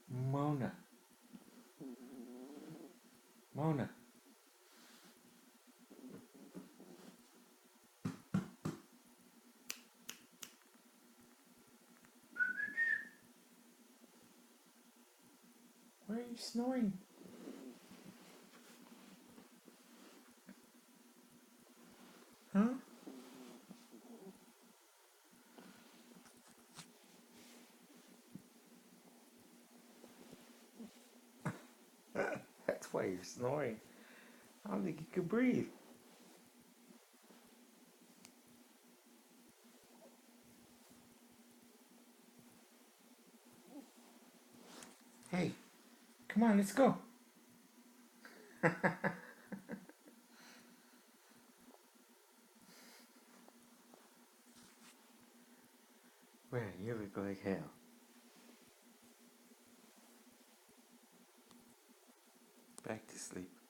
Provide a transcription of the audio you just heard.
Mona. Mona. Why are you snoring? Huh? That's why you're snoring. I don't think you can breathe. Hey, come on, let's go. Man, you look like hell. Back to sleep.